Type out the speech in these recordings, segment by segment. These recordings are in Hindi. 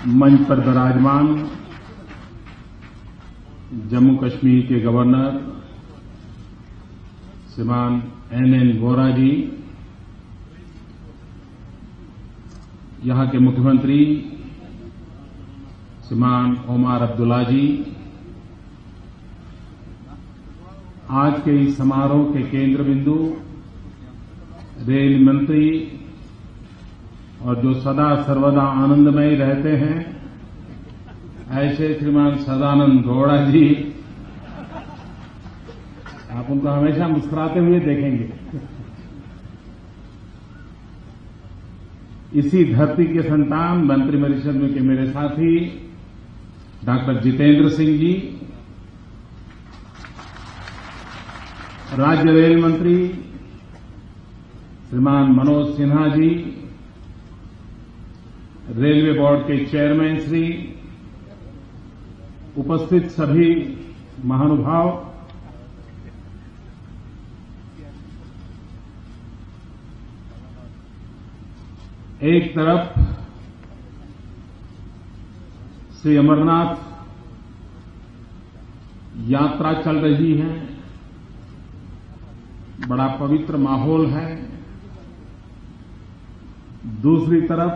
मंच पर विराजमान जम्मू कश्मीर के गवर्नर श्रीमान एन वोहरा जी, यहां के मुख्यमंत्री श्रीमान ओमर अब्दुल्ला जी, आज के इस समारोह के केंद्र बिंदु रेल मंत्री और जो सदा सर्वदा आनंदमय रहते हैं ऐसे श्रीमान सदानंद गौड़ा जी, आप उनको हमेशा मुस्कुराते हुए देखेंगे। इसी धरती के संतान मंत्रिपरिषद में के मेरे साथी डॉक्टर जितेंद्र सिंह जी, राज्य रेल मंत्री श्रीमान मनोज सिन्हा जी, रेलवे बोर्ड के चेयरमैन श्री, उपस्थित सभी महानुभाव, एक तरफ श्री अमरनाथ यात्रा चल रही है, बड़ा पवित्र माहौल है। दूसरी तरफ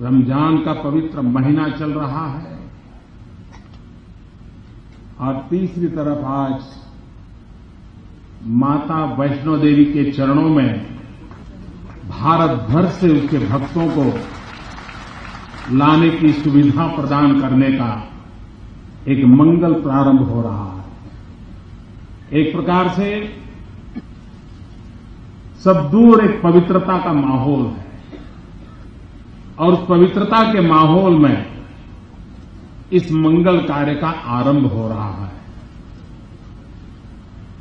रमजान का पवित्र महीना चल रहा है और तीसरी तरफ आज माता वैष्णो देवी के चरणों में भारत भर से उसके भक्तों को लाने की सुविधा प्रदान करने का एक मंगल प्रारंभ हो रहा है। एक प्रकार से सब दूर एक पवित्रता का माहौल है और उस पवित्रता के माहौल में इस मंगल कार्य का आरंभ हो रहा है।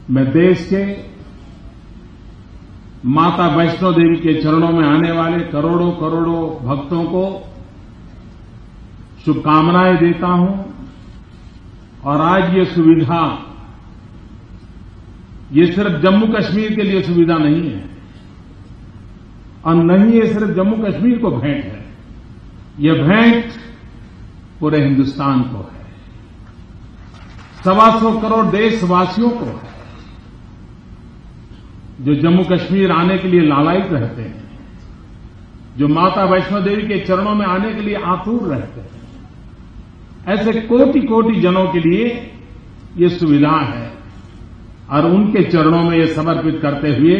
मैं देश के माता वैष्णो देवी के चरणों में आने वाले करोड़ों करोड़ों भक्तों को शुभकामनाएं देता हूं और आज ये सुविधा ये सिर्फ जम्मू कश्मीर के लिए सुविधा नहीं है और नहीं ये सिर्फ जम्मू कश्मीर को भेंट है, यह भेंट पूरे हिंदुस्तान को है, 125 करोड़ देशवासियों को है जो जम्मू कश्मीर आने के लिए लालायित रहते हैं, जो माता वैष्णो देवी के चरणों में आने के लिए आतुर रहते हैं। ऐसे कोटि कोटि जनों के लिए ये सुविधा है और उनके चरणों में ये समर्पित करते हुए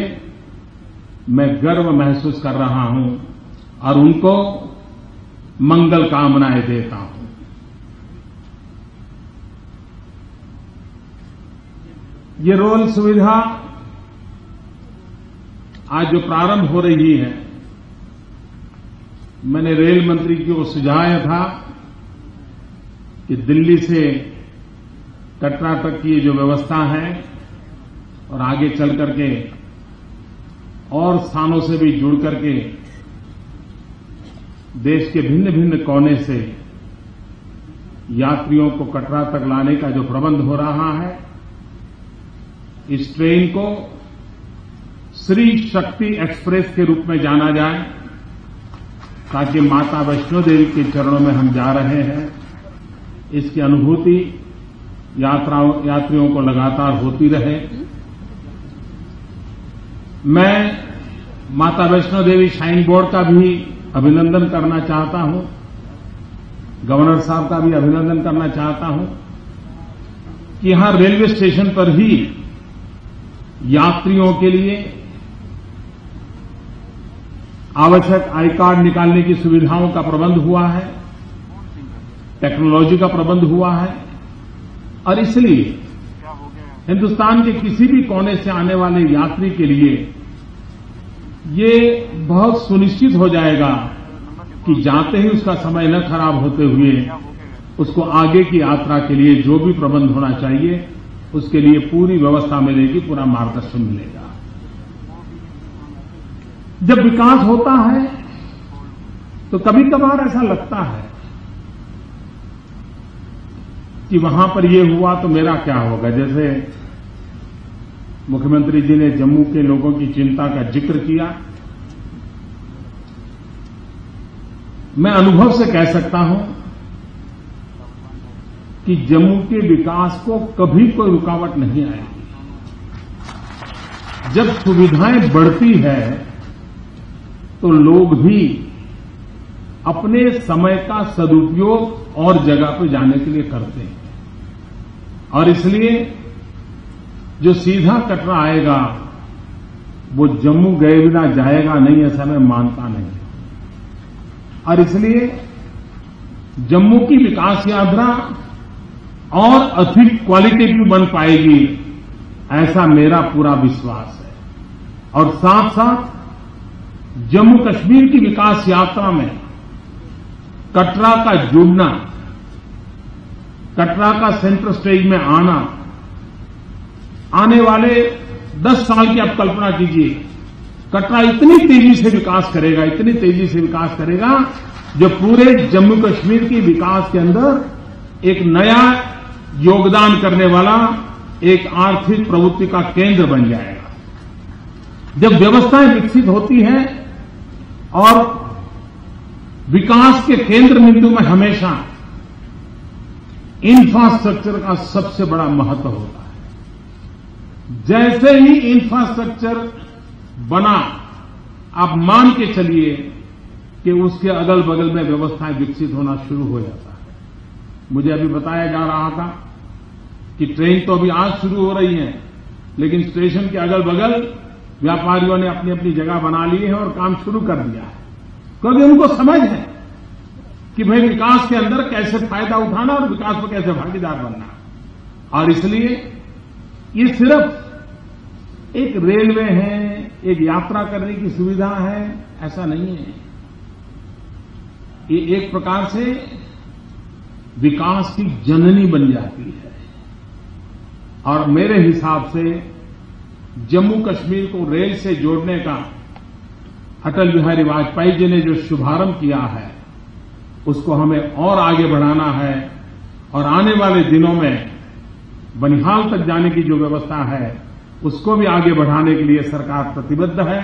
मैं गर्व महसूस कर रहा हूं और उनको मंगल कामनाएं देता हूं। ये रोल सुविधा आज जो प्रारंभ हो रही है, मैंने रेल मंत्री को सुझाया था कि दिल्ली से कटरा तक की जो व्यवस्था है और आगे चल करके और स्थानों से भी जुड़ करके देश के भिन्न भिन्न कोने से यात्रियों को कटरा तक लाने का जो प्रबंध हो रहा है, इस ट्रेन को श्री शक्ति एक्सप्रेस के रूप में जाना जाए ताकि माता वैष्णो देवी के चरणों में हम जा रहे हैं, इसकी अनुभूति यात्रियों को लगातार होती रहे। मैं माता वैष्णो देवी श्राइन बोर्ड का भी अभिनंदन करना चाहता हूं, गवर्नर साहब का भी अभिनंदन करना चाहता हूं कि यहां रेलवे स्टेशन पर ही यात्रियों के लिए आवश्यक आई कार्ड निकालने की सुविधाओं का प्रबंध हुआ है, टेक्नोलॉजी का प्रबंध हुआ है और इसलिए हिंदुस्तान के किसी भी कोने से आने वाले यात्री के लिए ये बहुत सुनिश्चित हो जाएगा कि जाते ही उसका समय न खराब होते हुए उसको आगे की यात्रा के लिए जो भी प्रबंध होना चाहिए उसके लिए पूरी व्यवस्था मिलेगी, पूरा मार्गदर्शन मिलेगा। जब विकास होता है तो कभी कभार ऐसा लगता है कि वहां पर ये हुआ तो मेरा क्या होगा। जैसे मुख्यमंत्री जी ने जम्मू के लोगों की चिंता का जिक्र किया, मैं अनुभव से कह सकता हूं कि जम्मू के विकास को कभी कोई रुकावट नहीं आएगी। जब सुविधाएं बढ़ती है तो लोग भी अपने समय का सदुपयोग और जगह पर जाने के लिए करते हैं, और इसलिए जो सीधा कटरा आएगा वो जम्मू गए बिना जाएगा नहीं, ऐसा मैं मानता नहीं। और इसलिए जम्मू की विकास यात्रा और अधिक क्वालिटेटिव बन पाएगी, ऐसा मेरा पूरा विश्वास है। और साथ साथ जम्मू कश्मीर की विकास यात्रा में कटरा का जुड़ना, कटरा का सेंटर स्टेज में आना, आने वाले 10 साल की आप कल्पना कीजिए, कटरा इतनी तेजी से विकास करेगा, इतनी तेजी से विकास करेगा, जो पूरे जम्मू कश्मीर के विकास के अंदर एक नया योगदान करने वाला एक आर्थिक प्रवृत्ति का केंद्र बन जाएगा। जब व्यवस्थाएं विकसित होती हैं और विकास के केंद्र बिंदु में हमेशा इंफ्रास्ट्रक्चर का सबसे बड़ा महत्व होता है। जैसे ही इंफ्रास्ट्रक्चर बना, आप मान के चलिए कि उसके अगल बगल में व्यवस्थाएं विकसित होना शुरू हो जाता है। मुझे अभी बताया जा रहा था कि ट्रेन तो अभी आज शुरू हो रही है, लेकिन स्टेशन के अगल बगल व्यापारियों ने अपनी अपनी जगह बना ली है और काम शुरू कर दिया है, क्योंकि उनको समझ है कि भाई विकास के अंदर कैसे फायदा उठाना और विकास में कैसे भागीदार बनना। और इसलिए ये सिर्फ एक रेलवे है, एक यात्रा करने की सुविधा है, ऐसा नहीं है। ये एक प्रकार से विकास की जननी बन जाती है। और मेरे हिसाब से जम्मू कश्मीर को रेल से जोड़ने का अटल बिहारी वाजपेयी जी ने जो शुभारंभ किया है, उसको हमें और आगे बढ़ाना है। और आने वाले दिनों में बनिहाल तक जाने की जो व्यवस्था है, उसको भी आगे बढ़ाने के लिए सरकार प्रतिबद्ध है।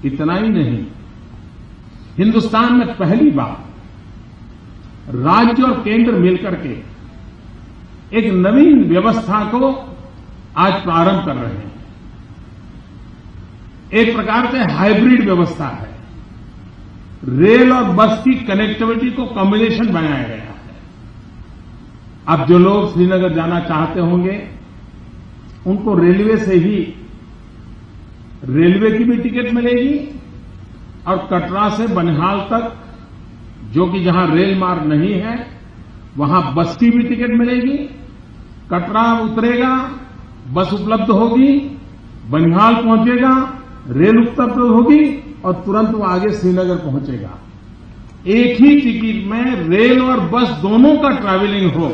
इतना ही नहीं, हिंदुस्तान में पहली बार राज्य और केंद्र मिलकर के एक नवीन व्यवस्था को आज प्रारंभ कर रहे हैं। एक प्रकार से हाइब्रिड व्यवस्था है। रेल और बस की कनेक्टिविटी को कॉम्बिनेशन बनाया गया है। अब जो लोग श्रीनगर जाना चाहते होंगे, उनको रेलवे से ही रेलवे की भी टिकट मिलेगी, और कटरा से बनिहाल तक, जो कि जहां रेल मार्ग नहीं है, वहां बस की भी टिकट मिलेगी। कटरा उतरेगा, बस उपलब्ध होगी, बनिहाल पहुंचेगा, रेल उपलब्ध होगी, और तुरंत वो आगे श्रीनगर पहुंचेगा। एक ही टिकट में रेल और बस दोनों का ट्रैवलिंग हो,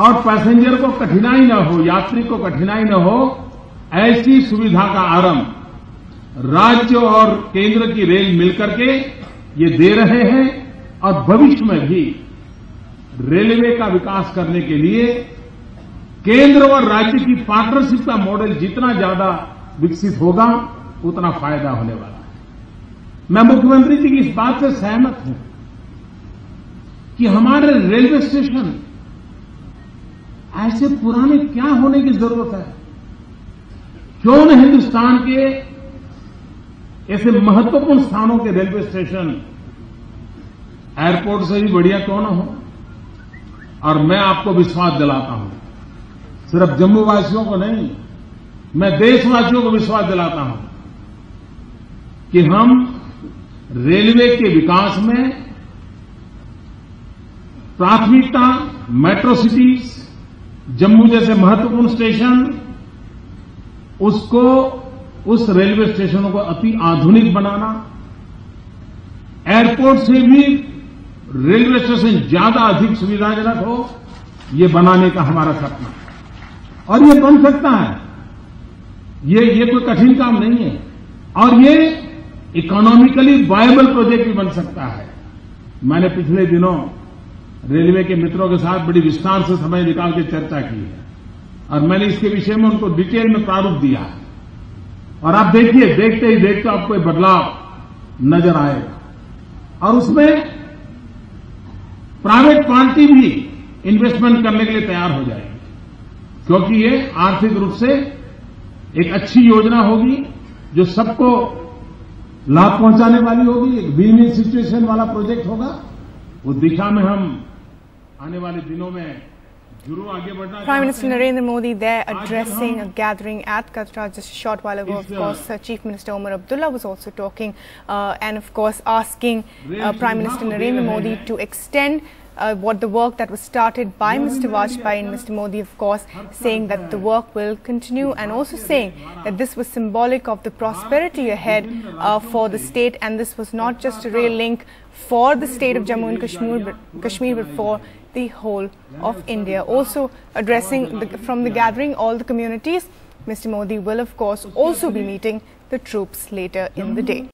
और पैसेंजर को कठिनाई न हो, यात्री को कठिनाई न हो, ऐसी सुविधा का आरंभ राज्य और केंद्र की रेल मिलकर के ये दे रहे हैं। और भविष्य में भी रेलवे का विकास करने के लिए केंद्र और राज्य की पार्टनरशिप का मॉडल जितना ज्यादा विकसित होगा, उतना फायदा होने वाला है। मैं मुख्यमंत्री जी की इस बात से सहमत हूं कि हमारे रेलवे स्टेशन ऐसे पुराने क्या होने की जरूरत है। क्यों न हिंदुस्तान के ऐसे महत्वपूर्ण स्थानों के रेलवे स्टेशन एयरपोर्ट से भी बढ़िया क्यों न हो। और मैं आपको विश्वास दिलाता हूं, सिर्फ जम्मू वासियों को नहीं, मैं देशवासियों को विश्वास दिलाता हूं कि हम रेलवे के विकास में प्राथमिकता मेट्रो सिटीज, जम्मू जैसे महत्वपूर्ण स्टेशन, उसको उस रेलवे स्टेशनों को अति आधुनिक बनाना, एयरपोर्ट से भी रेलवे स्टेशन ज्यादा अधिक सुविधाजनक हो, ये बनाने का हमारा सपना है। और ये बन सकता है, ये कोई कठिन काम नहीं है, और ये इकोनॉमिकली वायबल प्रोजेक्ट भी बन सकता है। मैंने पिछले दिनों रेलवे के मित्रों के साथ बड़ी विस्तार से समय निकाल के चर्चा की है, और मैंने इसके विषय में उनको डिटेल में प्रारूप दिया है। और आप देखिए, देखते ही देखते आपको बदलाव नजर आएगा। और उसमें प्राइवेट पार्टी भी इन्वेस्टमेंट करने के लिए तैयार हो जाएगी, क्योंकि ये आर्थिक रूप से एक अच्छी योजना होगी जो सबको लाभ पहुंचाने वाली होगी, एक विन विन सिचुएशन वाला प्रोजेक्ट होगा। उस दिशा में हम आने वाले दिनों में जरूर आगे बढ़ना। Prime Minister Narendra Modi there addressing a gathering at Katra just a short while ago. Of course, Chief Minister Omar Abdullah was also talking and of course asking Prime Minister Narendra Modi to extend what the work that was started by Mr. Vajpayee, and Mr. Modi of course saying that the work will continue, and also saying that this was symbolic of the prosperity ahead for the state, and this was not just a rail link for the state of Jammu and Kashmir but for the whole of India. Also addressing from the gathering all the communities, Mr. Modi will of course also be meeting the troops later in the day.